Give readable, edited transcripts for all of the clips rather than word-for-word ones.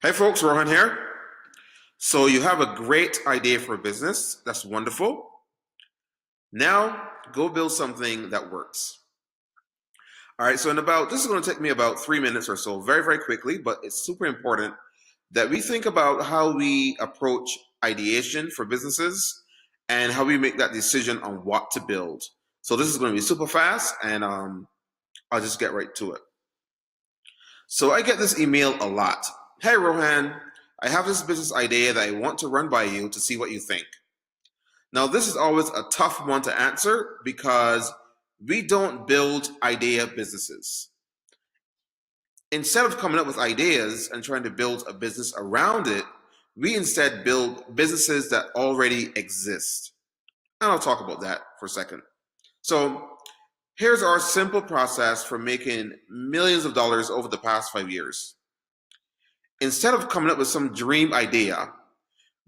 Hey folks, Rohan here. So you have a great idea for a business. That's wonderful. Now go build something that works. All right, so this is going to take me about 3 minutes or so, very, very quickly, but it's super important that we think about how we approach ideation for businesses and how we make that decision on what to build. So this is going to be super fast and I'll just get right to it. So I get this email a lot. Hey Rohan, I have this business idea that I want to run by you to see what you think. Now, this is always a tough one to answer because we don't build idea businesses. Instead of coming up with ideas and trying to build a business around it, we instead build businesses that already exist. And I'll talk about that for a second. So, here's our simple process for making millions of dollars over the past 5 years. Instead of coming up with some dream idea,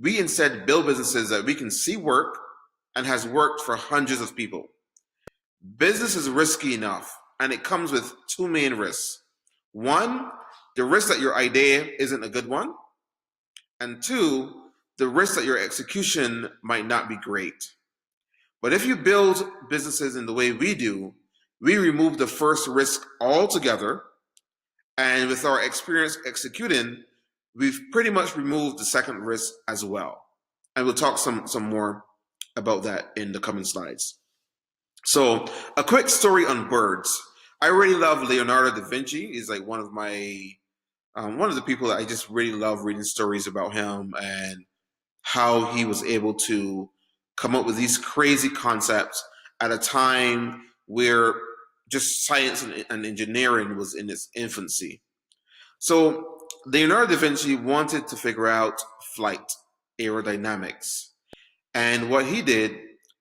we instead build businesses that we can see work and has worked for hundreds of people. Business is risky enough, and it comes with two main risks. One, the risk that your idea isn't a good one, and two, the risk that your execution might not be great. But if you build businesses in the way we do, we remove the first risk altogether, and with our experience executing, we've pretty much removed the second risk as well. And we'll talk some more about that in the coming slides. So a quick story on birds. I really love Leonardo da Vinci. He's like one of the people that I just really love reading stories about him and how he was able to come up with these crazy concepts at a time where just science and engineering was in its infancy. So Leonardo da Vinci wanted to figure out flight aerodynamics. And what he did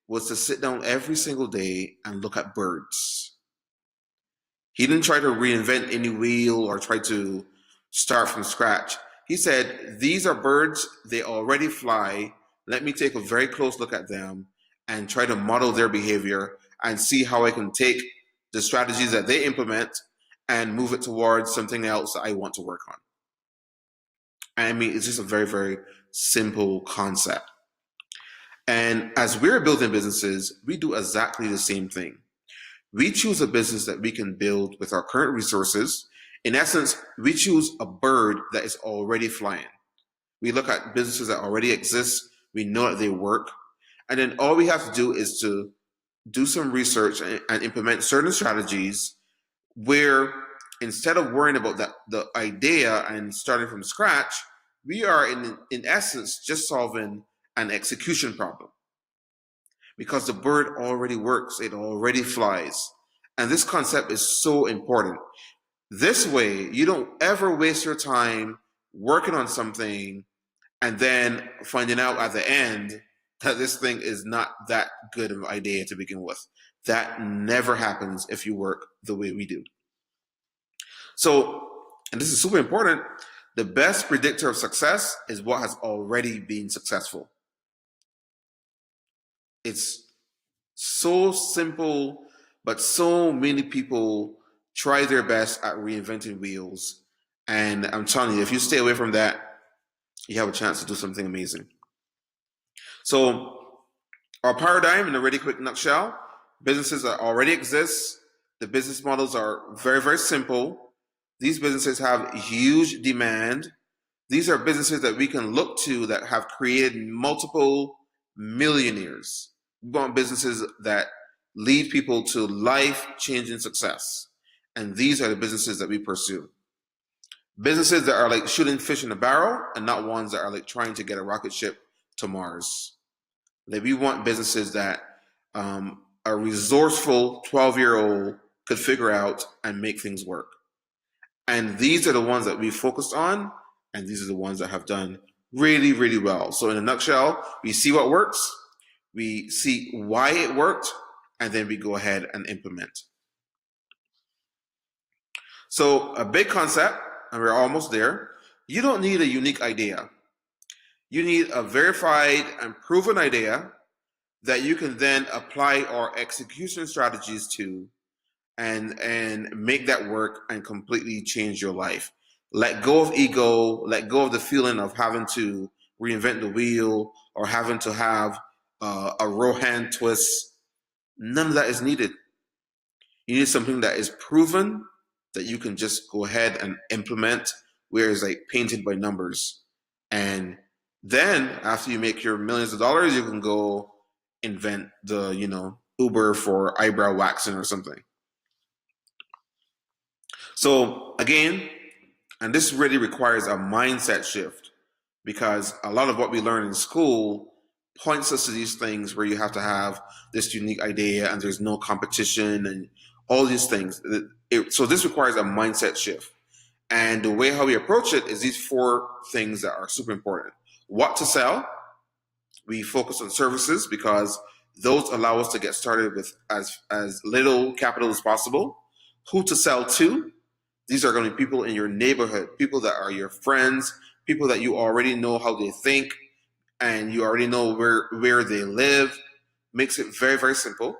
was to sit down every single day and look at birds. He didn't try to reinvent any wheel or try to start from scratch. He said, these are birds, they already fly. Let me take a very close look at them and try to model their behavior and see how I can take the strategies that they implement and move it towards something else that I want to work on. I mean, it's just a very, very simple concept. And as we're building businesses, we do exactly the same thing. We choose a business that we can build with our current resources. In essence, we choose a bird that is already flying. We look at businesses that already exist. We know that they work. And then all we have to do is to do some research and implement certain strategies where instead of worrying about the idea and starting from scratch, we are in essence just solving an execution problem. Because the bird already works, it already flies. And this concept is so important. This way, you don't ever waste your time working on something and then finding out at the end that this thing is not that good of an idea to begin with. That never happens if you work the way we do. So, and this is super important, the best predictor of success is what has already been successful. It's so simple, but so many people try their best at reinventing wheels. And I'm telling you, if you stay away from that, you have a chance to do something amazing. So, our paradigm in a really quick nutshell, businesses that already exist. The business models are very, very simple. These businesses have huge demand. These are businesses that we can look to that have created multiple millionaires. We want businesses that lead people to life-changing success. And these are the businesses that we pursue. Businesses that are like shooting fish in a barrel and not ones that are like trying to get a rocket ship to Mars. Like we want businesses that a resourceful 12-year-old could figure out and make things work. And these are the ones that we focused on, and these are the ones that have done really, really well. So in a nutshell, we see what works, we see why it worked, and then we go ahead and implement. So a big concept, and we're almost there. You don't need a unique idea. You need a verified and proven idea that you can then apply our execution strategies to and make that work and completely change your life. Let go of ego, let go of the feeling of having to reinvent the wheel or having to have a raw hand twist. None of that is needed. You need something that is proven that you can just go ahead and implement, where it's like painted by numbers. And then after you make your millions of dollars, you can go invent the, Uber for eyebrow waxing or something. So again, and this really requires a mindset shift, because a lot of what we learn in school points us to these things where you have to have this unique idea and there's no competition and all these things. So this requires a mindset shift. And the way how we approach it is these 4 things that are super important. What to sell. We focus on services because those allow us to get started with as little capital as possible. Who to sell to. These are going to be people in your neighborhood, people that are your friends, people that you already know how they think, and you already know where they live. Makes it very, very simple.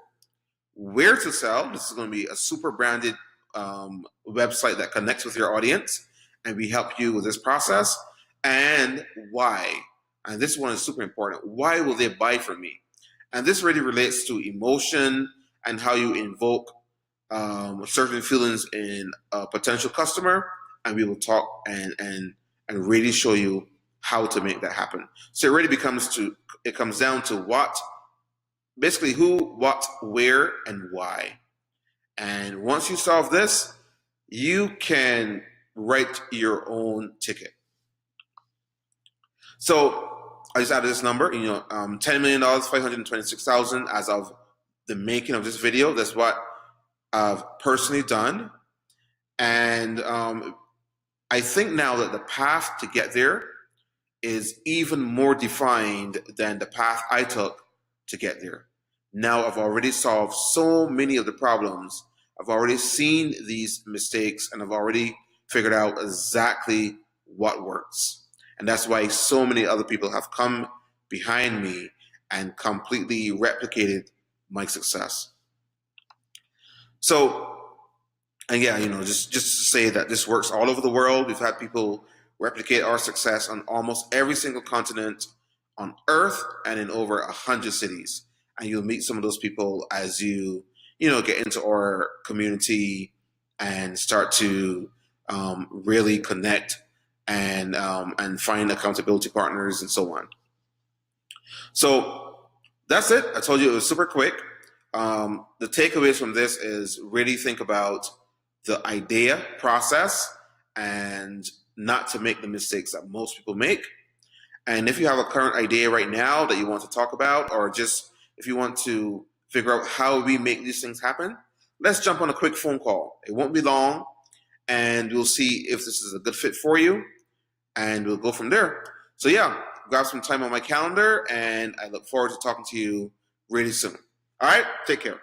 Where to sell. This is going to be a super branded website that connects with your audience, and we help you with this process. And why. And this one is super important. Why will they buy from me? And this really relates to emotion and how you invoke certain feelings in a potential customer, and we will talk and really show you how to make that happen. So it really comes down to what, basically who, what, where, and why. And once you solve this, you can write your own ticket. So I just added this number, $10 million, 526,000 as of the making of this video. That's what I've personally done. And I think now that the path to get there is even more defined than the path I took to get there. Now I've already solved so many of the problems. I've already seen these mistakes, and I've already figured out exactly what works. And that's why so many other people have come behind me and completely replicated my success. So, and yeah, just to say that this works all over the world. We've had people replicate our success on almost every single continent on Earth and in over 100 cities. And you'll meet some of those people as you get into our community and start to really connect and find accountability partners and so on. So that's it. I told you it was super quick. The takeaways from this is really think about the idea process and not to make the mistakes that most people make. And if you have a current idea right now that you want to talk about, or just if you want to figure out how we make these things happen, let's jump on a quick phone call. It won't be long, and we'll see if this is a good fit for you, and we'll go from there. So yeah, grab some time on my calendar, and I look forward to talking to you really soon. All right, take care.